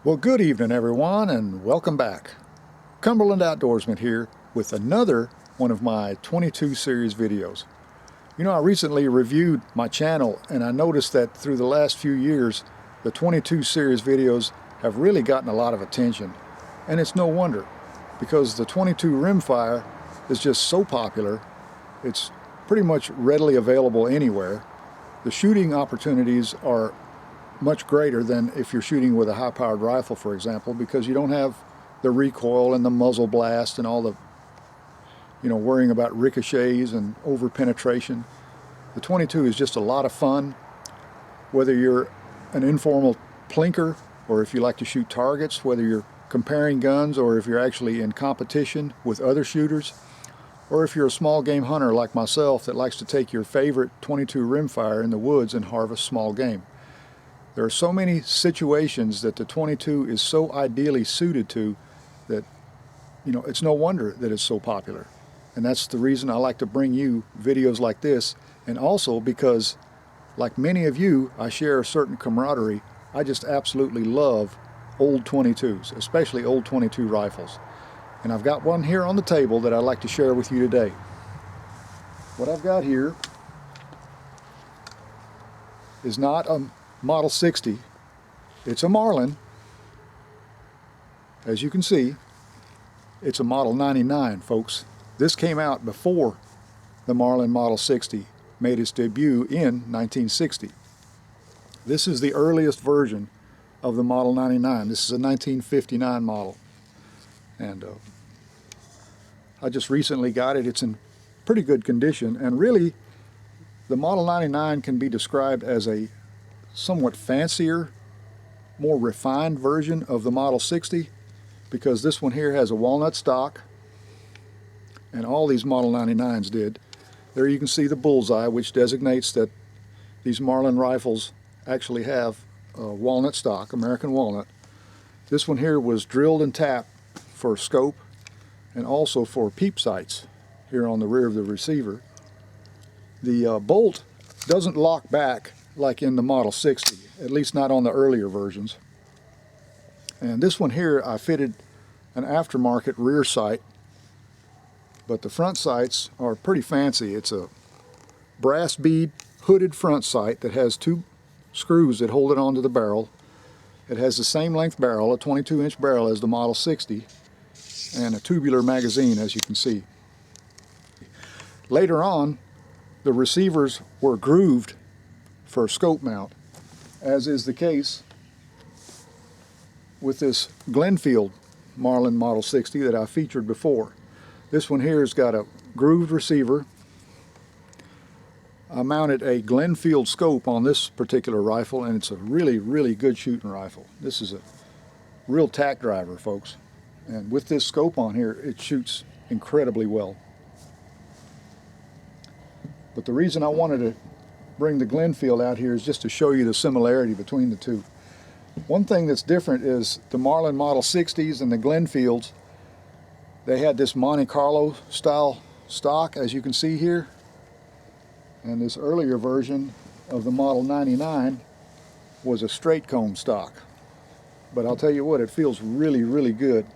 Well, good evening, everyone, and welcome back. Cumberland Outdoorsman here with another one of my 22 series videos. You know, I recently reviewed my channel and I noticed that through the last few years, the 22 series videos have really gotten a lot of attention. And it's no wonder, because the 22 rimfire is just so popular. It's pretty much readily available anywhere. The shooting opportunities are much greater than if you're shooting with a high-powered rifle, for example, because you don't have the recoil and the muzzle blast and all the, worrying about ricochets and over penetration. The 22 is just a lot of fun, whether you're an informal plinker or if you like to shoot targets, whether you're comparing guns or if you're actually in competition with other shooters, or if you're a small game hunter like myself that likes to take your favorite 22 rimfire in the woods and harvest small game. There are so many situations that the 22 is so ideally suited to that, it's no wonder that it's so popular. And that's the reason I like to bring you videos like this. And also because, like many of you, I share a certain camaraderie. I just absolutely love old 22s, especially old 22 rifles. And I've got one here on the table that I'd like to share with you today. What I've got here is not a Model 60, it's a Marlin. As you can see, it's a Model 99, folks. This came out before the Marlin Model 60 made its debut in 1960. This is the earliest version of the Model 99. This is a 1959 model. And I just recently got it. It's in pretty good condition. And really, the Model 99 can be described as a somewhat fancier, more refined version of the Model 60, because this one here has a walnut stock, and all these Model 99s did. There you can see the bullseye, which designates that these Marlin rifles actually have walnut stock, American walnut. This one here was drilled and tapped for scope and also for peep sights here on the rear of the receiver. The bolt doesn't lock back like in the Model 60, at least not on the earlier versions. And this one here, I fitted an aftermarket rear sight, but the front sights are pretty fancy. It's a brass bead hooded front sight that has two screws that hold it onto the barrel. It has the same length barrel, a 22-inch barrel, as the Model 60, and a tubular magazine, as you can see. Later on, the receivers were grooved for a scope mount, as is the case with this Glenfield Marlin Model 60 that I featured before. This one here has got a grooved receiver. I mounted a Glenfield scope on this particular rifle, and it's a really, really good shooting rifle. This is a real tack driver, folks. And with this scope on here, it shoots incredibly well. But the reason I wanted to bring the Glenfield out here is just to show you the similarity between the two. One thing that's different is the Marlin Model 60s and the Glenfields, they had this Monte Carlo style stock, as you can see here. And this earlier version of the Model 99 was a straight cone stock. But I'll tell you what, it feels really, really good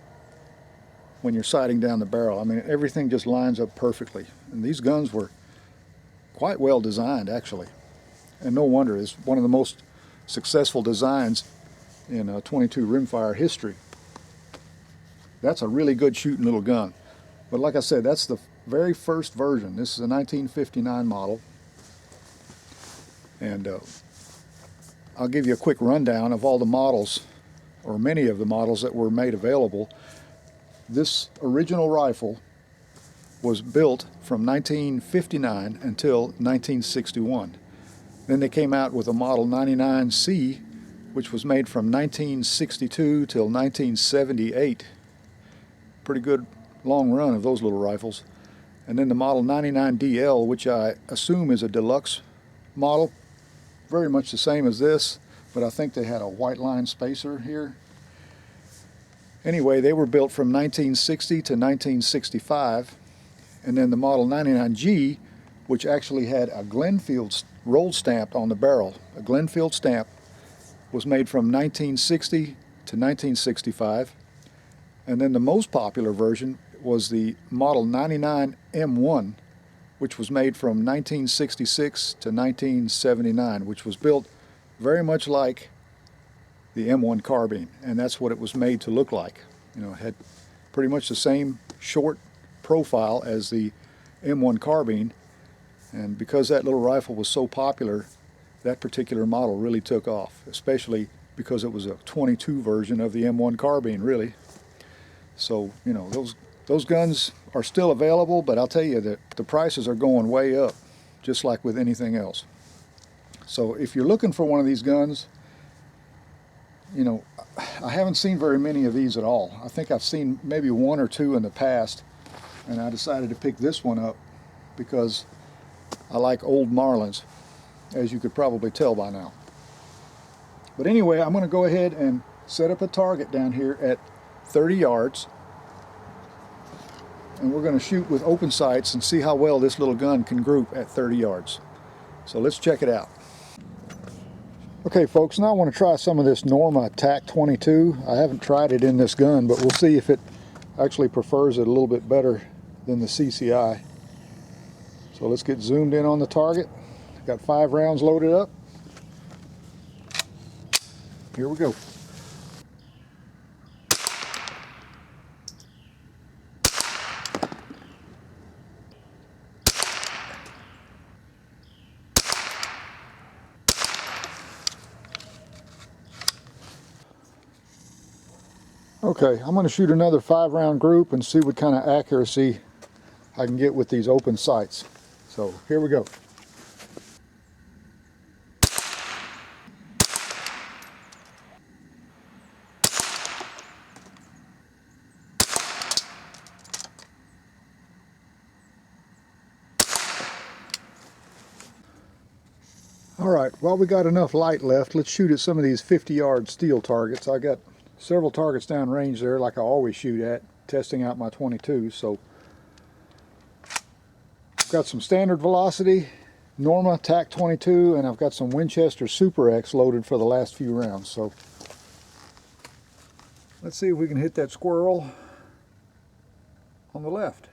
when you're sighting down the barrel. I mean, everything just lines up perfectly. And these guns were quite well designed, actually. And no wonder, it's one of the most successful designs in 22 rimfire history. That's a really good shooting little gun. But like I said, that's the very first version. This is a 1959 model. And I'll give you a quick rundown of all the models, or many of the models that were made available. This original rifle was built from 1959 until 1961. Then they came out with a Model 99C, which was made from 1962 till 1978. Pretty good long run of those little rifles. And then the Model 99DL, which I assume is a deluxe model, very much the same as this, but I think they had a white line spacer here. Anyway, they were built from 1960 to 1965. And then the Model 99G, which actually had a Glenfield roll stamp on the barrel. A Glenfield stamp was made from 1960 to 1965. And then the most popular version was the Model 99 M1, which was made from 1966 to 1979, which was built very much like the M1 carbine, and that's what it was made to look like. You know, it had pretty much the same short profile as the M1 carbine, and because that little rifle was so popular, that particular model really took off, especially because it was a 22 version of the M1 carbine, really. So, you know, those guns are still available, but I'll tell you that the prices are going way up, just like with anything else. So if you're looking for one of these guns, you know, I haven't seen very many of these at all. I think I've seen maybe one or two in the past, and I decided to pick this one up because I like old Marlins, as you could probably tell by now. But anyway, I'm going to go ahead and set up a target down here at 30 yards, and we're going to shoot with open sights and see how well this little gun can group at 30 yards. So let's check it out. Okay folks, now I want to try some of this Norma TAC-22. I haven't tried it in this gun, but we'll see if it actually prefers it a little bit better than the CCI. So let's get zoomed in on the target. Got 5 rounds loaded up. Here we go. Okay, I'm going to shoot another 5-round group and see what kind of accuracy I can get with these open sights. So here we go. All right, while we got enough light left, let's shoot at some of these 50-yard steel targets. I got several targets down range there, like I always shoot at, testing out my 22. So I've got some standard velocity, Norma TAC-22, and I've got some Winchester Super X loaded for the last few rounds. So let's see if we can hit that squirrel on the left.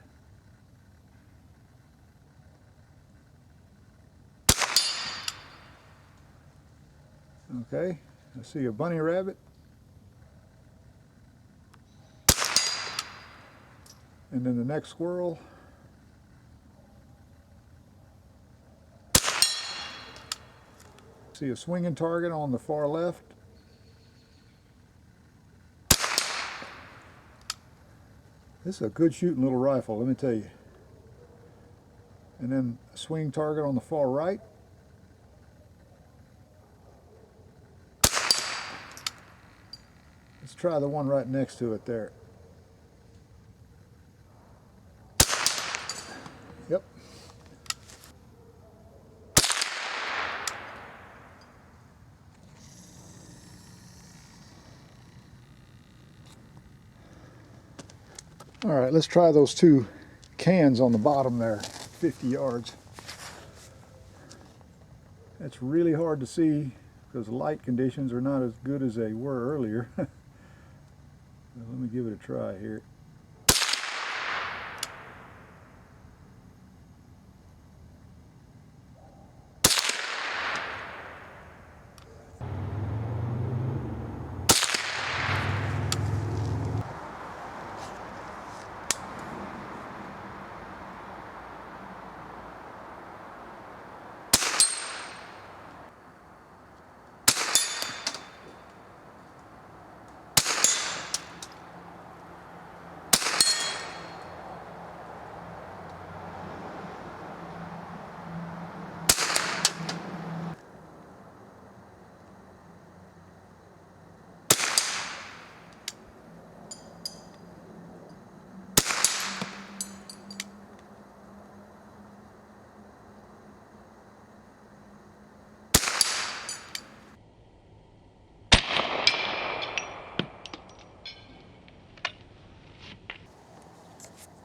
Okay, I see a bunny rabbit. And then the next squirrel. See a swinging target on the far left. This is a good shooting little rifle, let me tell you. And then a swinging target on the far right. Let's try the one right next to it there. Yep. All right, let's try those 2 cans on the bottom there, 50 yards. That's really hard to see because the light conditions are not as good as they were earlier. Let me give it a try here.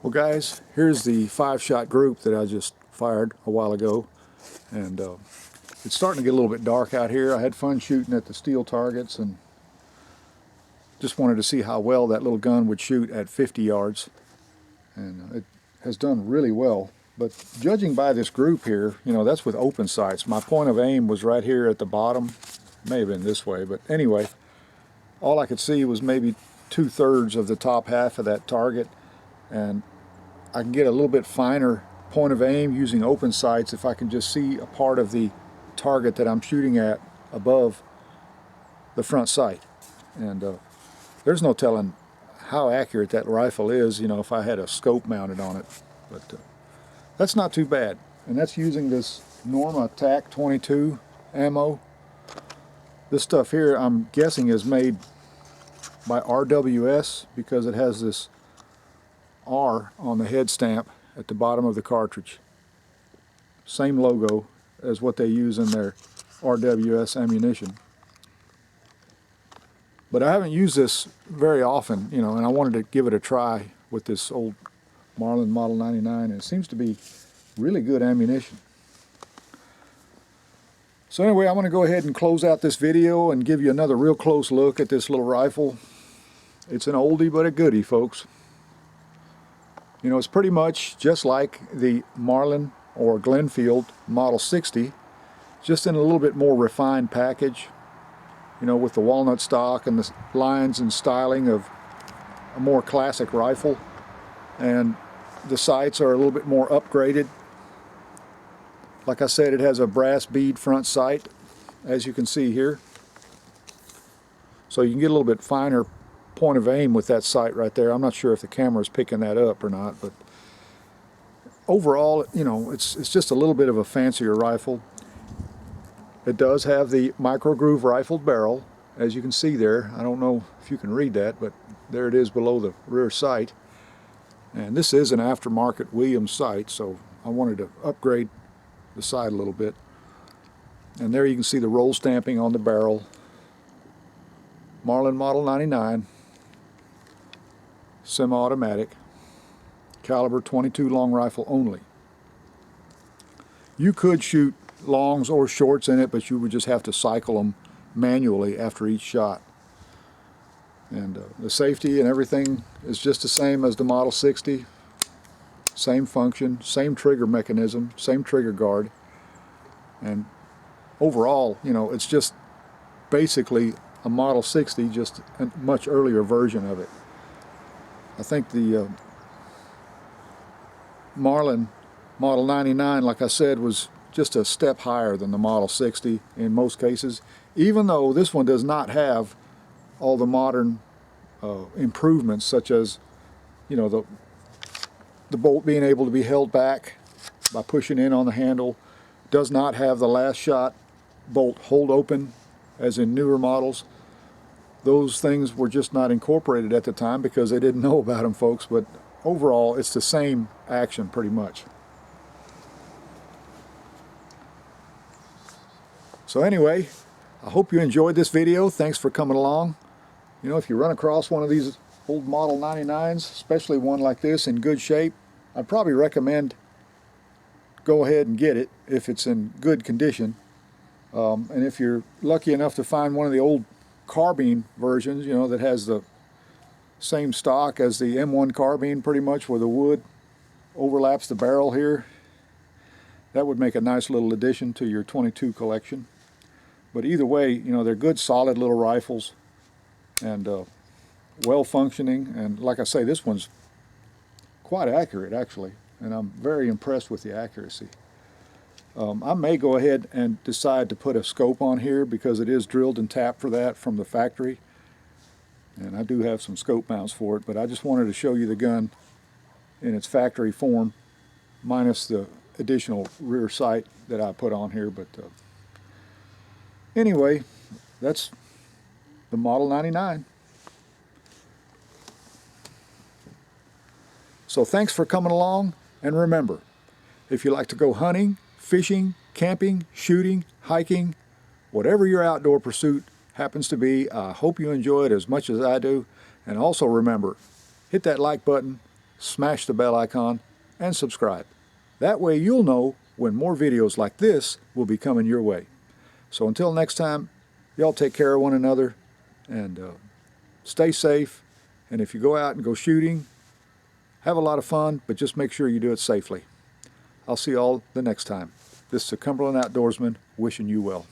Well guys, here's the 5-shot group that I just fired a while ago, and it's starting to get a little bit dark out here. I had fun shooting at the steel targets, and Just wanted to see how well that little gun would shoot at 50 yards. And it has done really well. But judging by this group here, you know, that's with open sights. My point of aim was right here at the bottom. May have been this way, but anyway, all I could see was maybe 2/3 of the top half of that target. And I can get a little bit finer point of aim using open sights if I can just see a part of the target that I'm shooting at above the front sight. And there's no telling how accurate that rifle is, you know, if I had a scope mounted on it. But that's not too bad. And that's using this Norma TAC 22 ammo. This stuff here, I'm guessing, is made by RWS because it has this R on the head stamp at the bottom of the cartridge. Same logo as what they use in their RWS ammunition. But I haven't used this very often, you know, and I wanted to give it a try with this old Marlin Model 99, and it seems to be really good ammunition. So anyway, I'm going to go ahead and close out this video and give you another real close look at this little rifle. It's an oldie but a goodie, folks. You know, it's pretty much just like the Marlin or Glenfield Model 60, just in a little bit more refined package. You know, with the walnut stock and the lines and styling of a more classic rifle. And the sights are a little bit more upgraded. Like I said, it has a brass bead front sight, as you can see here. So you can get a little bit finer point of aim with that sight right there. I'm not sure if the camera is picking that up or not, but overall, you know, it's just a little bit of a fancier rifle. It does have the micro groove rifled barrel, as you can see there. I don't know if you can read that, but there it is below the rear sight. And this is an aftermarket Williams sight, so I wanted to upgrade the sight a little bit. And there you can see the roll stamping on the barrel. Marlin Model 99, semi-automatic, caliber 22 long rifle only. You could shoot longs or shorts in it, but you would just have to cycle them manually after each shot. And the safety and everything is just the same as the Model 60. Same function, same trigger mechanism, same trigger guard. And overall, you know, it's just basically a Model 60, just a much earlier version of it. I think the Marlin Model 99, like I said, was just a step higher than the Model 60 in most cases, even though this one does not have all the modern improvements, such as, you know, the bolt being able to be held back by pushing in on the handle, does not have the last shot bolt hold open as in newer models. Those things were just not incorporated at the time because they didn't know about them, folks, but overall it's the same action pretty much. So anyway, I hope you enjoyed this video. Thanks for coming along. You know, if you run across one of these old Model 99s, especially one like this in good shape, I'd probably recommend go ahead and get it if it's in good condition. And if you're lucky enough to find one of the old carbine versions, you know, that has the same stock as the M1 carbine pretty much, where the wood overlaps the barrel here, that would make a nice little addition to your 22 collection. But either way, you know, they're good, solid little rifles, and well functioning. And like I say, this one's quite accurate, actually, and I'm very impressed with the accuracy. I may go ahead and decide to put a scope on here because it is drilled and tapped for that from the factory, and I do have some scope mounts for it, but I just wanted to show you the gun in its factory form, minus the additional rear sight that I put on here. But anyway, that's the Model 99. So thanks for coming along, and remember, if you like to go hunting, fishing, camping, shooting, hiking, whatever your outdoor pursuit happens to be, I hope you enjoy it as much as I do. And also remember, hit that like button, smash the bell icon, and subscribe. That way you'll know when more videos like this will be coming your way. So until next time, y'all take care of one another, and stay safe, and if you go out and go shooting, have a lot of fun, but just make sure you do it safely. I'll see you all the next time. This is a Cumberland Outdoorsman wishing you well.